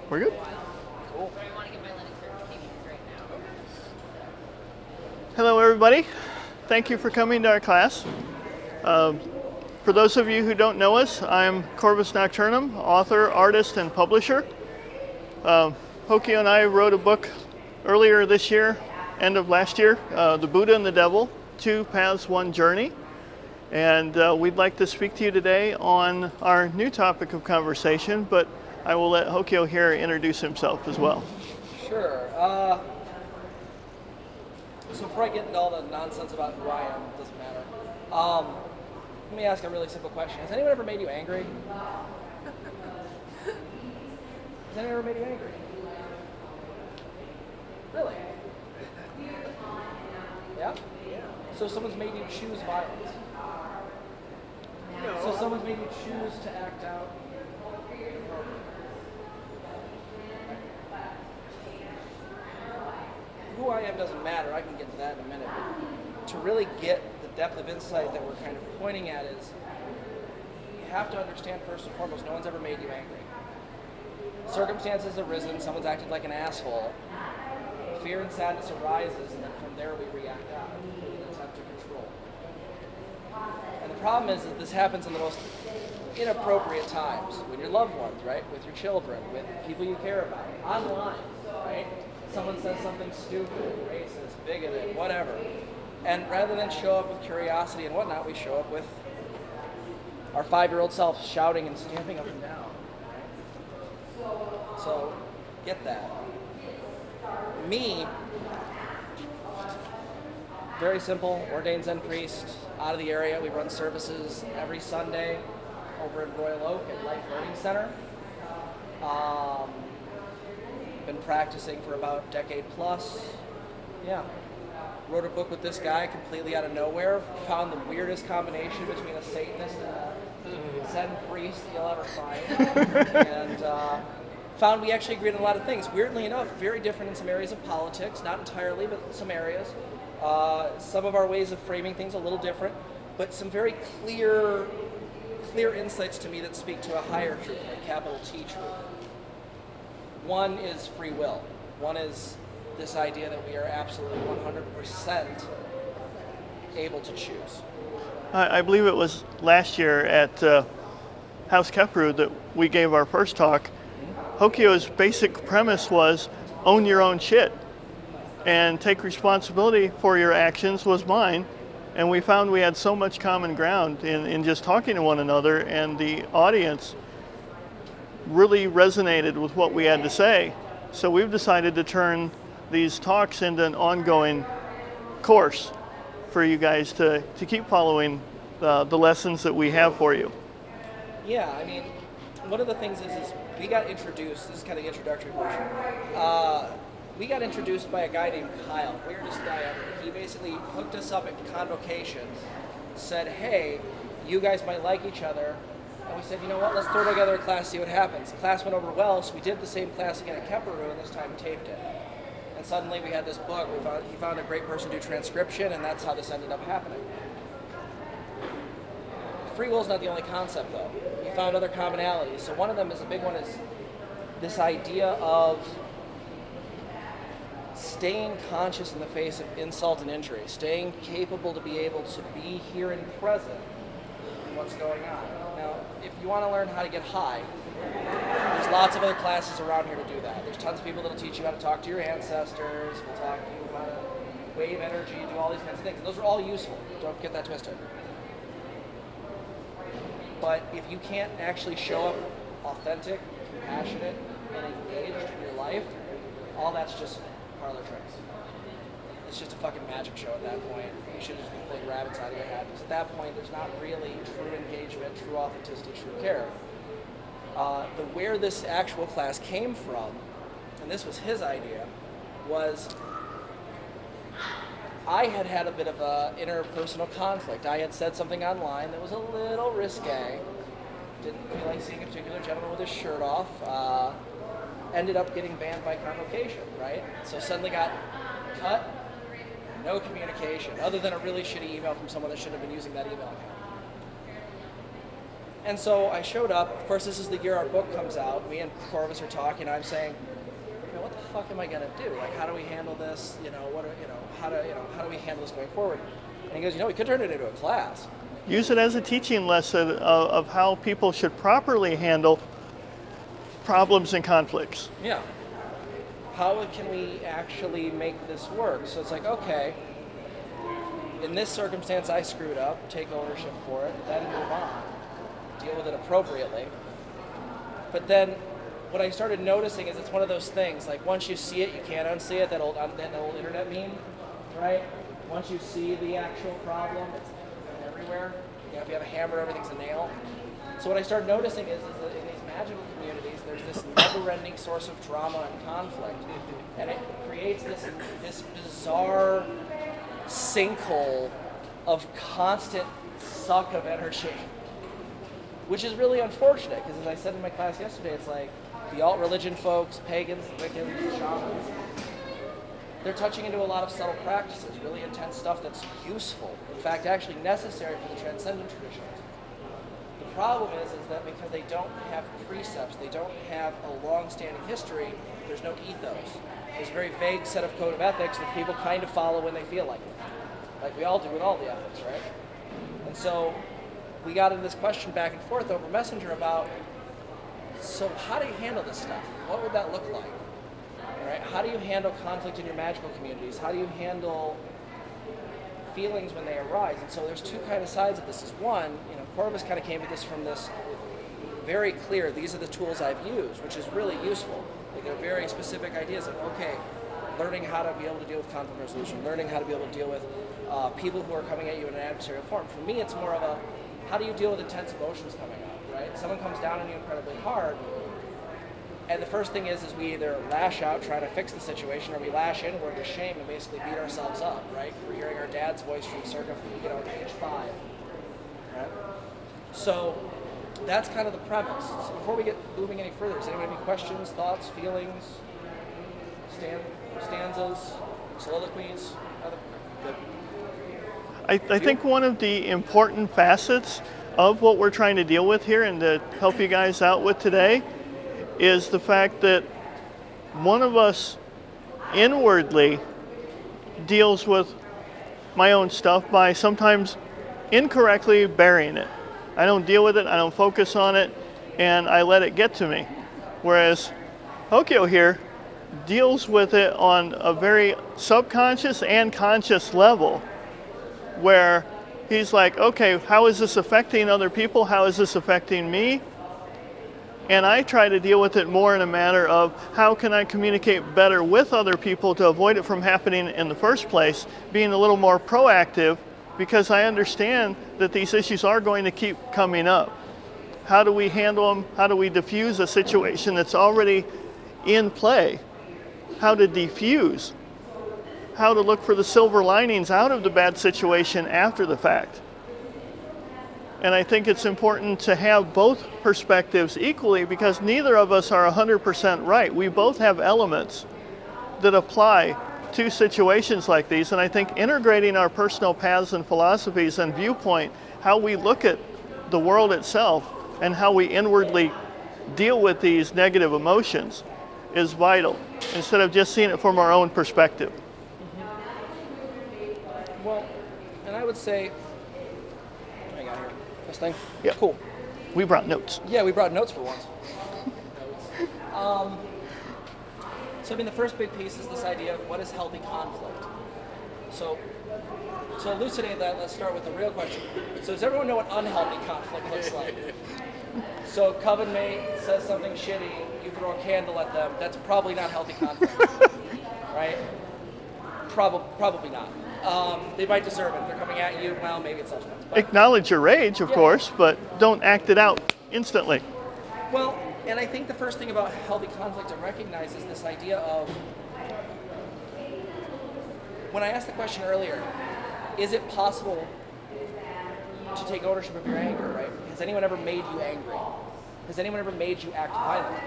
We're good. Cool. Hello, everybody. Thank you for coming to our class. For those of you who don't know us, I'm Corvus Nocturnum, author, artist, and publisher. Hokio and I wrote a book earlier this year, end of last year, The Buddha and the Devil, Two Paths, One Journey. And we'd like to speak to you today on our new topic of conversation, but I will let Hokio here introduce himself as well. Sure. So before I get into all the nonsense about who I am, it doesn't matter. Let me ask a really simple question. Has anyone ever made you angry? Has anyone ever made you angry? Really? Yeah? So someone's made you choose violence? No. So someone's made you choose to act out? Who I am doesn't matter. I can get to that in a minute. But to really get the depth of insight that we're kind of pointing at is you have to understand first and foremost, no one's ever made you angry. Circumstances arisen, someone's acted like an asshole. Fear and sadness arises, and then from there we react out in an attempt to control. And the problem is that this happens in the most inappropriate times, with your loved ones, right? With your children, with people you care about, online, right? Someone says something stupid, racist, bigoted, whatever. And rather than show up with curiosity and whatnot, we show up with our 5-year-old self shouting and stamping up and down. So, get that. Me, very simple, ordained Zen priest, out of the area. We run services every Sunday over in Royal Oak at Life Learning Center. Been practicing for about a decade plus. Yeah. Wrote a book with this guy completely out of nowhere. Found the weirdest combination between a Satanist and a Zen priest you'll ever find. And found we actually agreed on a lot of things. Weirdly enough, very different in some areas of politics. Not entirely, but some areas. Some of our ways of framing things a little different. But some very clear insights to me that speak to a higher truth, a capital T truth. One is free will. One is this idea that we are absolutely 100% able to choose. I believe it was last year at House Kepru that we gave our first talk. Hokio's basic premise was own your own shit and take responsibility for your actions was mine. And we found we had so much common ground in just talking to one another, and the audience really resonated with what we had to say. So we've decided to turn these talks into an ongoing course for you guys to keep following the lessons that we have for you. Yeah, I mean, one of the things is we got introduced, this is kind of the introductory portion, we got introduced by a guy named Kyle, weirdest guy ever. He basically hooked us up at Convocation, said, hey, you guys might like each other. And we said, you know what, let's throw together a class, see what happens. The class went over well, so we did the same class again at Kepru, and this time taped it. And suddenly we had this book. He found a great person to do transcription, and that's how this ended up happening. Free will is not the only concept, though. We found other commonalities. So one of them is a big one is this idea of staying conscious in the face of insult and injury, staying capable to be able to be here and present in what's going on. Now, if you want to learn how to get high, there's lots of other classes around here to do that. There's tons of people that'll teach you how to talk to your ancestors, will talk to you how to wave energy, do all these kinds of things. And those are all useful. Don't get that twisted. But if you can't actually show up authentic, compassionate, and engaged in your life, all that's just parlor tricks. It's just a fucking magic show at that point. You should just be pulling rabbits out of your hat, because at that point there's not really true engagement, true authenticity, true care. Where this actual class came from, and this was his idea, was I had had a bit of a interpersonal conflict. I had said something online that was a little risque. Didn't feel like seeing a particular gentleman with his shirt off. Ended up getting banned by Convocation, right? So suddenly got cut, no communication, other than a really shitty email from someone that shouldn't have been using that email account. And so I showed up. Of course, this is the year our book comes out. Me and Corvus are talking. I'm saying, what the fuck am I gonna do? Like, how do we handle this? How do we handle this going forward? And he goes, we could turn it into a class. Use it as a teaching lesson of how people should properly handle problems and conflicts. Yeah. How can we actually make this work? So it's like, okay, in this circumstance I screwed up, take ownership for it, then move on. Deal with it appropriately. But then what I started noticing is it's one of those things, like once you see it, you can't unsee it, that old internet meme, right? Once you see the actual problem, it's everywhere. If you have a hammer, everything's a nail. So what I started noticing is that in these magical communities, there's this never-ending source of drama and conflict. And it creates this bizarre sinkhole of constant suck of energy, which is really unfortunate, because as I said in my class yesterday, it's like the alt-religion folks, pagans, Wiccans, shamans, they're touching into a lot of subtle practices, really intense stuff that's useful, in fact, actually necessary for the transcendent traditions. The problem is that because they don't have precepts, they don't have a long-standing history, there's no ethos. There's a very vague set of code of ethics that people kind of follow when they feel like it, like we all do with all the ethics, right? And so we got into this question back and forth over Messenger about, so how do you handle this stuff? What would that look like? Right? How do you handle conflict in your magical communities? How do you handle feelings when they arise? And so there's two kind of sides of this. Is one, Corvus kind of came at this from this very clear, these are the tools I've used, which is really useful. Like they're very specific ideas of, okay, learning how to be able to deal with conflict resolution, learning how to be able to deal with people who are coming at you in an adversarial form. For me, it's more of a, how do you deal with intense emotions coming up, right? Someone comes down on you incredibly hard, and the first thing is we either lash out trying to fix the situation, or we lash inward with shame and basically beat ourselves up, right? We're hearing our dad's voice from circa, age 5, right? So that's kind of the premise. So before we get moving any further, does anyone have any questions, thoughts, feelings, stanzas, soliloquies? Good. I think one of the important facets of what we're trying to deal with here and to help you guys out with today is the fact that one of us inwardly deals with my own stuff by sometimes incorrectly burying it. I don't deal with it, I don't focus on it, and I let it get to me. Whereas Hokyo here deals with it on a very subconscious and conscious level, where he's like, okay, how is this affecting other people? How is this affecting me? And I try to deal with it more in a manner of how can I communicate better with other people to avoid it from happening in the first place, being a little more proactive, because I understand that these issues are going to keep coming up. How do we handle them? How do we diffuse a situation that's already in play? How to defuse? How to look for the silver linings out of the bad situation after the fact. And I think it's important to have both perspectives equally, because neither of us are 100% right. We both have elements that apply to situations like these. And I think integrating our personal paths and philosophies and viewpoint, how we look at the world itself and how we inwardly deal with these negative emotions is vital, instead of just seeing it from our own perspective. Mm-hmm. Well, and I would say, hang on here. This thing? Yeah. Cool. We brought notes. Yeah, we brought notes for once. So I mean, the first big piece is this idea of what is healthy conflict. So to elucidate that, let's start with the real question. So does everyone know what unhealthy conflict looks like? So coven mate says something shitty, you throw a candle at them, that's probably not healthy conflict, right? Probably not. They might deserve it. If they're coming at you, well, maybe it's self-defense. Acknowledge your rage, of course, but don't act it out instantly. Well, and I think the first thing about healthy conflict to recognize is this idea of, when I asked the question earlier, is it possible to take ownership of your anger, right? Has anyone ever made you angry? Has anyone ever made you act violently?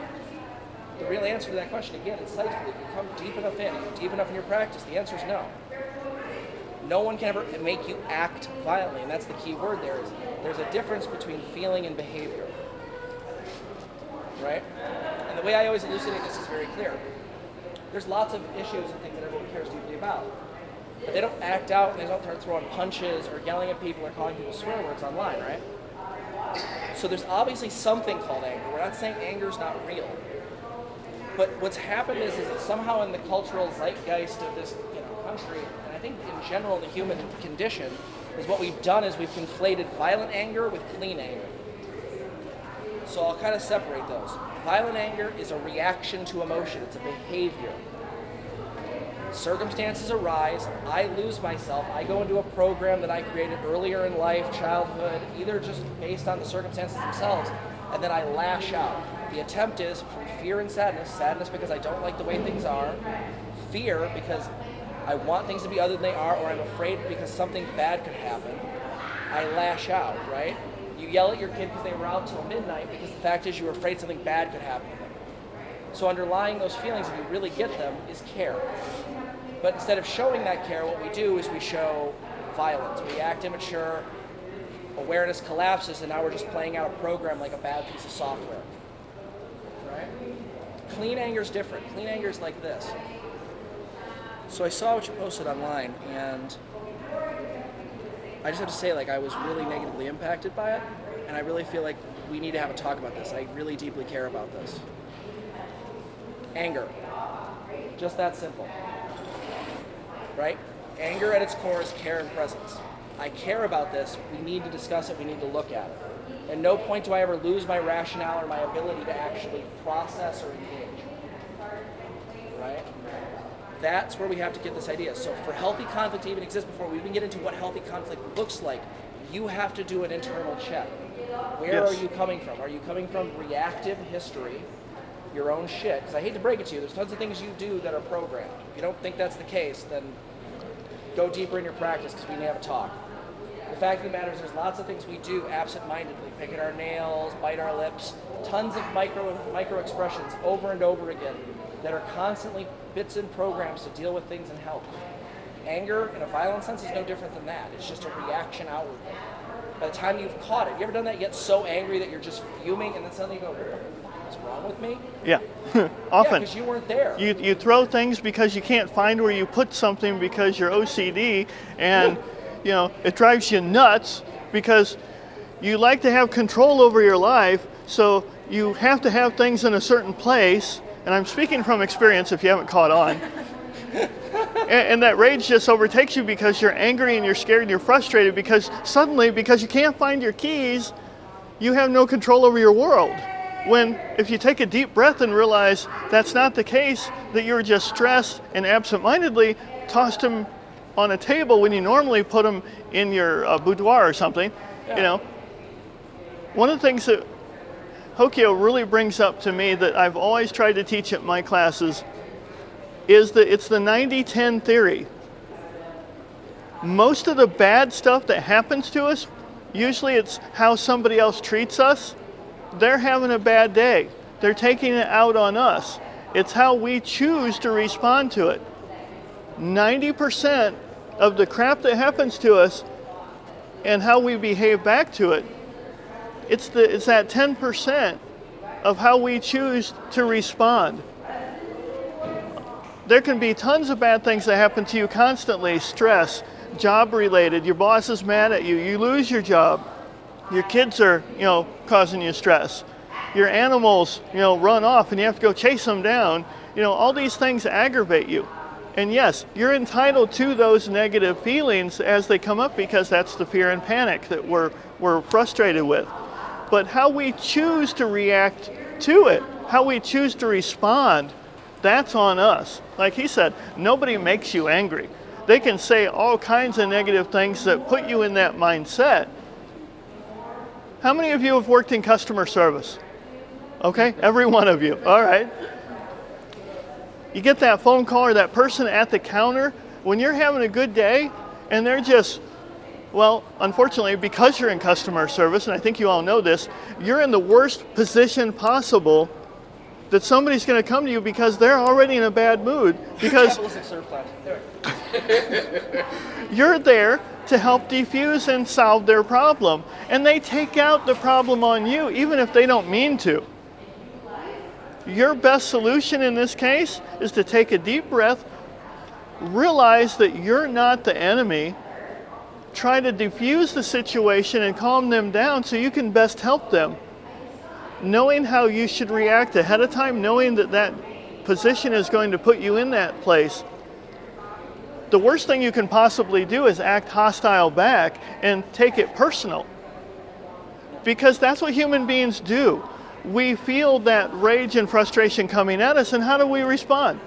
The real answer to that question, again, insightfully, if you come deep enough in, deep enough in your practice, the answer is no. No one can ever make you act violently, and that's the key word there. Is there's a difference between feeling and behavior, right? And the way I always elucidate this is very clear. There's lots of issues and things that everyone cares deeply about, but they don't act out and they don't start throwing punches or yelling at people or calling people swear words online, right? So there's obviously something called anger. We're not saying anger's not real. But what's happened is that somehow in the cultural zeitgeist of this country, and I think in general the human condition, is what we've done is we've conflated violent anger with clean anger. So I'll kind of separate those. Violent anger is a reaction to emotion. It's a behavior. Circumstances arise, I lose myself, I go into a program that I created earlier in life, childhood, either just based on the circumstances themselves, and then I lash out. The attempt is from fear and sadness. Sadness because I don't like the way things are. Fear because I want things to be other than they are, or I'm afraid because something bad could happen. I lash out, right? You yell at your kid because they were out till midnight because the fact is you were afraid something bad could happen to them. So underlying those feelings, if you really get them, is care. But instead of showing that care, what we do is we show violence. We act immature, awareness collapses, and now we're just playing out a program like a bad piece of software. Right? Clean anger is different. Clean anger is like this. So I saw what you posted online, and I just have to say, I was really negatively impacted by it, and I really feel like we need to have a talk about this. I really deeply care about this. Anger. Just that simple. Right? Anger at its core is care and presence. I care about this. We need to discuss it. We need to look at it. At no point do I ever lose my rationale or my ability to actually process or engage. Right? That's where we have to get this idea. So for healthy conflict to even exist, before we even get into what healthy conflict looks like, you have to do an internal check. Where are you coming from? Are you coming from reactive history, your own shit? Because I hate to break it to you, there's tons of things you do that are programmed. If you don't think that's the case, then go deeper in your practice, because we need to have a talk. The fact of the matter is there's lots of things we do absent-mindedly, pick at our nails, bite our lips, tons of micro expressions over and over again that are constantly bits and programs to deal with things and help. Anger, in a violent sense, is no different than that. It's just a reaction outwardly. By the time you've caught it, you ever done that? You get so angry that you're just fuming, and then suddenly you go, what's wrong with me? Yeah, often. Yeah, because you weren't there. You throw things because you can't find where you put something because you're OCD, and it drives you nuts because you like to have control over your life, so you have to have things in a certain place. And I'm speaking from experience if you haven't caught on. and that rage just overtakes you because you're angry and you're scared and you're frustrated because suddenly, because you can't find your keys, you have no control over your world. When if you take a deep breath and realize that's not the case, that you're just stressed and absent-mindedly tossed them on a table when you normally put them in your boudoir or something, One of the things that Hokio really brings up to me that I've always tried to teach at my classes is that it's the 90-10 theory. Most of the bad stuff that happens to us, usually it's how somebody else treats us. They're having a bad day. They're taking it out on us. It's how we choose to respond to it. 90% of the crap that happens to us and how we behave back to it, it's that 10% of how we choose to respond. There can be tons of bad things that happen to you constantly, stress, job related, your boss is mad at you, you lose your job, your kids are, causing you stress, your animals, run off and you have to go chase them down, all these things aggravate you. And yes, you're entitled to those negative feelings as they come up because that's the fear and panic that we're frustrated with. But how we choose to react to it, how we choose to respond, that's on us. Like he said, nobody makes you angry. They can say all kinds of negative things that put you in that mindset. How many of you have worked in customer service? Okay, every one of you, all right. You get that phone call or that person at the counter when you're having a good day and they're just, well, unfortunately, because you're in customer service, and I think you all know this, you're in the worst position possible that somebody's going to come to you because they're already in a bad mood. Because Capitalistic surf class. You're there to help defuse and solve their problem. And they take out the problem on you, even if they don't mean to. Your best solution in this case is to take a deep breath, realize that you're not the enemy, try to defuse the situation and calm them down so you can best help them. Knowing how you should react ahead of time, knowing that that position is going to put you in that place. The worst thing you can possibly do is act hostile back and take it personal. Because that's what human beings do. We feel that rage and frustration coming at us, and how do we respond?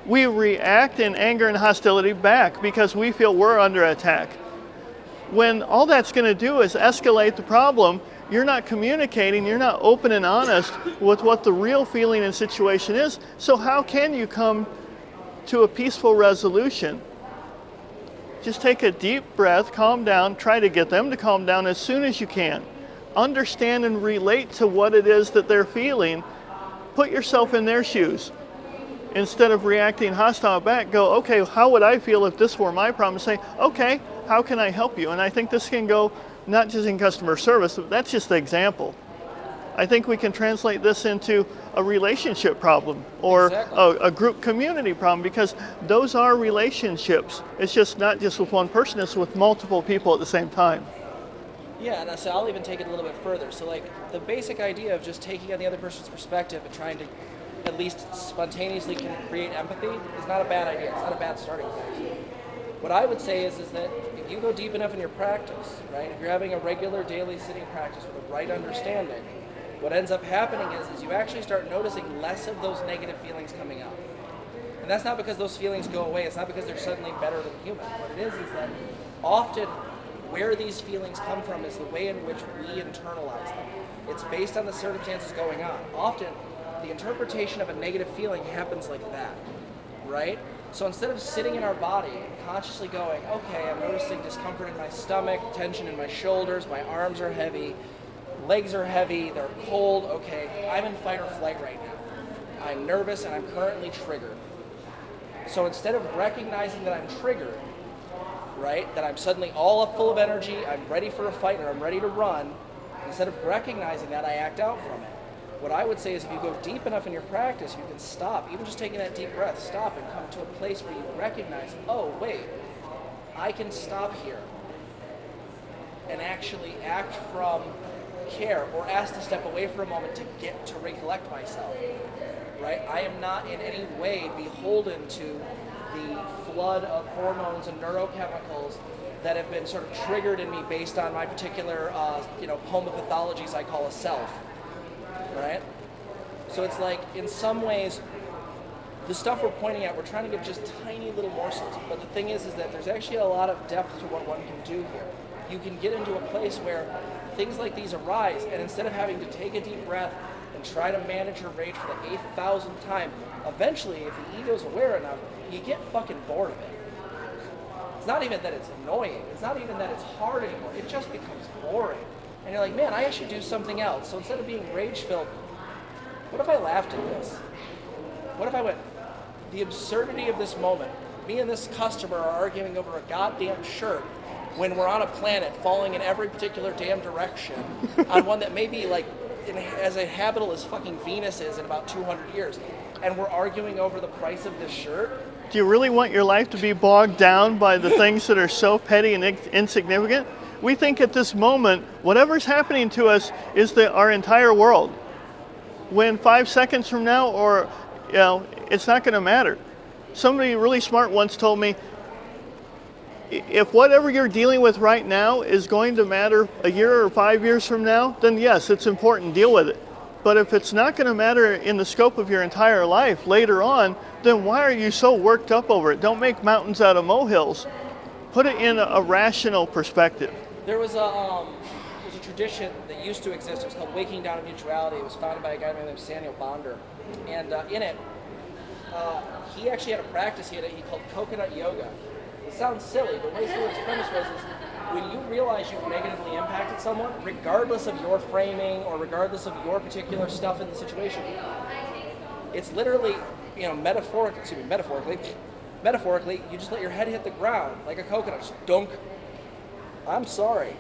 We react in anger and hostility back because we feel we're under attack. When all that's going to do is escalate the problem, you're not communicating, you're not open and honest with what the real feeling and situation is. So how can you come to a peaceful resolution? Just take a deep breath, calm down, try to get them to calm down as soon as you can. Understand and relate to what it is that they're feeling. Put yourself in their shoes. Instead of reacting hostile back, go, okay, how would I feel if this were my problem? Say, okay, how can I help you? And I think this can go not just in customer service, but that's just the example. I think we can translate this into a relationship problem or a group community problem, because those are relationships. It's just not just with one person, it's with multiple people at the same time. Yeah, and so I'll even take it a little bit further. So like the basic idea of just taking on the other person's perspective and trying to at least spontaneously create empathy is not a bad idea. It's not a bad starting place. What I would say is that if you go deep enough in your practice, right, if you're having a regular daily sitting practice with a right understanding, what ends up happening is you actually start noticing less of those negative feelings coming up. And that's not because those feelings go away. It's not because they're suddenly better than human. What it is that often where these feelings come from is the way in which we internalize them. It's based on the circumstances going on. Often, the interpretation of a negative feeling happens like that, right? So instead of sitting in our body and consciously going, okay, I'm noticing discomfort in my stomach, tension in my shoulders, my arms are heavy, legs are heavy, they're cold, okay, I'm in fight or flight right now. I'm nervous and I'm currently triggered. So instead of recognizing that I'm triggered, right, that I'm suddenly all up full of energy, I'm ready for a fight or I'm ready to run, instead of recognizing that, I act out from it. What I would say is if you go deep enough in your practice, you can stop, even just taking that deep breath, stop and come to a place where you recognize, oh, wait, I can stop here and actually act from care, or ask to step away for a moment to recollect myself, right? I am not in any way beholden to the flood of hormones and neurochemicals that have been sort of triggered in me based on my particular, homopathologies I call a self. Right? So it's like, in some ways, the stuff we're pointing at, we're trying to give just tiny little morsels. But the thing is that there's actually a lot of depth to what one can do here. You can get into a place where things like these arise, and instead of having to take a deep breath and try to manage your rage for the 8,000th time, eventually, if the ego's aware enough, you get fucking bored of it. It's not even that it's annoying. It's not even that it's hard anymore. It just becomes boring. And you're like, man, I should do something else. So instead of being rage-filled, what if I laughed at this? What if I went, the absurdity of this moment, me and this customer are arguing over a goddamn shirt when we're on a planet falling in every particular damn direction on one that may be like as habitable as fucking Venus is in about 200 years. And we're arguing over the price of this shirt? Do you really want your life to be bogged down by the things that are so petty and insignificant? We think at this moment, whatever's happening to us is our entire world. When 5 seconds from now, it's not going to matter. Somebody really smart once told me, if whatever you're dealing with right now is going to matter a year or 5 years from now, then yes, it's important, deal with it. But if it's not going to matter in the scope of your entire life later on, then why are you so worked up over it? Don't make mountains out of molehills. Put it in a rational perspective. There was a tradition that used to exist. It was called Waking Down to Mutuality. It was founded by a guy named Samuel Bonder. And in it, he actually had a practice he called coconut yoga. It sounds silly, but basically what his premise was is when you realize you've negatively impacted someone, regardless of your framing or regardless of your particular stuff in the situation, it's literally, metaphorically, metaphorically, you just let your head hit the ground like a coconut, just dunk. I'm sorry.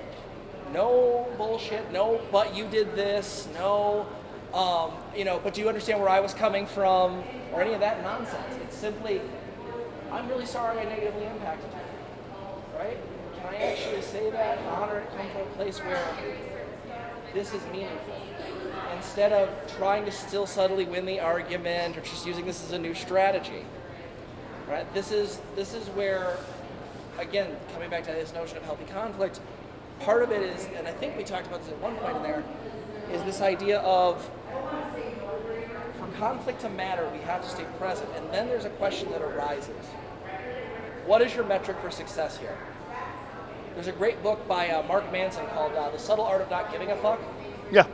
No bullshit, no, but you did this, no, but do you understand where I was coming from, or any of that nonsense? It's simply, I'm really sorry I negatively impacted you, right? Can I actually say that, honor it, come from a place where this is meaningful, instead of trying to still subtly win the argument, or just using this as a new strategy, right? This is where, again, coming back to this notion of healthy conflict, part of it is, and I think we talked about this at one point in there, is this idea of, for conflict to matter, we have to stay present. And then there's a question that arises. What is your metric for success here? There's a great book by Mark Manson called The Subtle Art of Not Giving a Fuck. Yeah.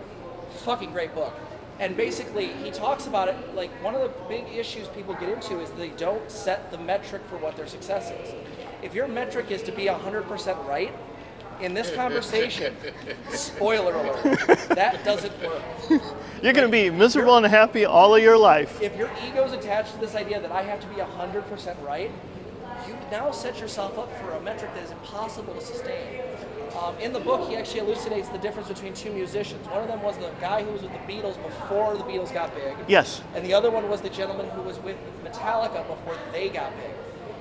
Fucking great book. And basically, he talks about it, like, one of the big issues people get into is they don't set the metric for what their success is. If your metric is to be 100% right, in this conversation, spoiler alert, that doesn't work. You're going to be miserable and happy all of your life. If your ego's attached to this idea that I have to be 100% right, you now set yourself up for a metric that is impossible to sustain. In the book, he actually elucidates the difference between two musicians. One of them was the guy who was with the Beatles before the Beatles got big. Yes. And the other one was the gentleman who was with Metallica before they got big.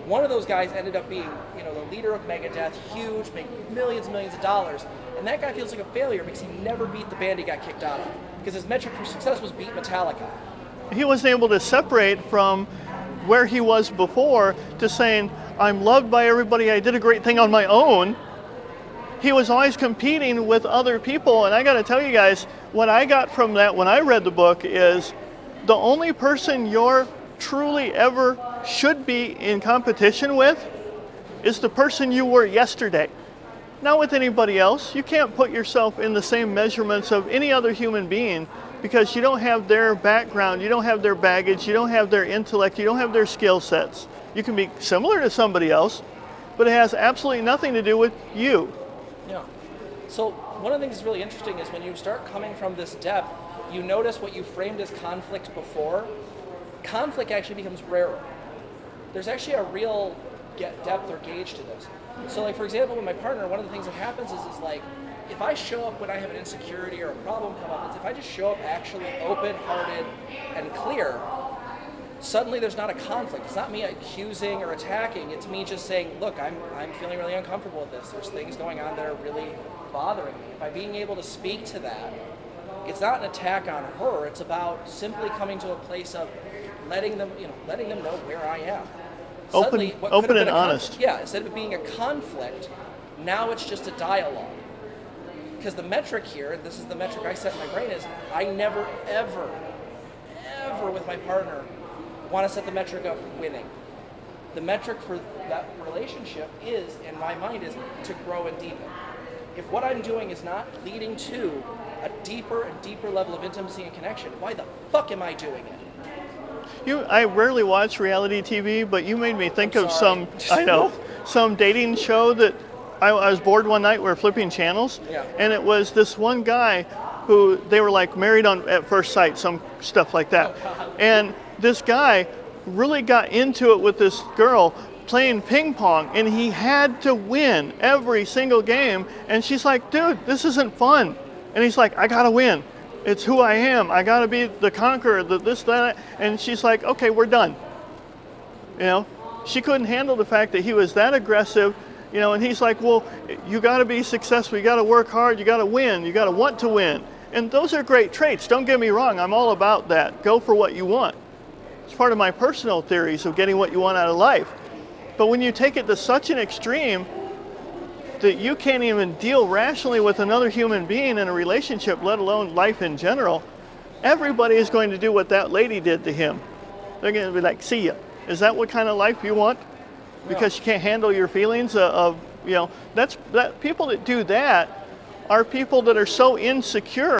One of those guys ended up being, the leader of Megadeth, huge, making millions and millions of dollars. And that guy feels like a failure because he never beat the band he got kicked out of. Because his metric for success was beat Metallica. He wasn't able to separate from where he was before to saying, I'm loved by everybody, I did a great thing on my own. He was always competing with other people. And I got to tell you guys, what I got from that when I read the book is the only person you're truly ever should be in competition with is the person you were yesterday. Not with anybody else. You can't put yourself in the same measurements of any other human being because you don't have their background, you don't have their baggage, you don't have their intellect, you don't have their skill sets. You can be similar to somebody else, but it has absolutely nothing to do with you. Yeah. So one of the things that's really interesting is when you start coming from this depth, you notice what you framed as conflict before, conflict actually becomes rarer. There's actually a real depth or gauge to this. So, like, for example, with my partner, one of the things that happens is like, if I show up when I have an insecurity or a problem come up, if I just show up actually open-hearted and clear, suddenly there's not a conflict. It's not me accusing or attacking. It's me just saying, look, I'm feeling really uncomfortable with this. There's things going on that are really bothering me. By being able to speak to that, it's not an attack on her. It's about simply coming to a place of letting them know where I am. Suddenly, open and honest. Yeah, instead of it being a conflict, now it's just a dialogue. Because the metric here, and this is the metric I set in my brain, is I never, ever, ever with my partner want to set the metric of winning. The metric for that relationship is, in my mind, is to grow and deepen. If what I'm doing is not leading to a deeper and deeper level of intimacy and connection, why the fuck am I doing it? I rarely watch reality TV, but you made me think of some dating show that I was bored one night. We were flipping channels, and it was this one guy who they were like married at first sight, some stuff like that. And this guy really got into it with this girl playing ping pong, and he had to win every single game. And she's like, dude, this isn't fun. And he's like, I gotta win. It's who I am. I gotta be the conqueror, that. And she's like, okay, we're done. She couldn't handle the fact that he was that aggressive, and he's like, well, you gotta be successful, you gotta work hard, you gotta win, you gotta want to win. And those are great traits, don't get me wrong, I'm all about that. Go for what you want. It's part of my personal theories of getting what you want out of life. But when you take it to such an extreme that you can't even deal rationally with another human being in a relationship, let alone life in general, everybody is going to do what that lady did to him. They're going to be like, see ya. Is that what kind of life you want? Because you can't handle your feelings people that do that are people that are so insecure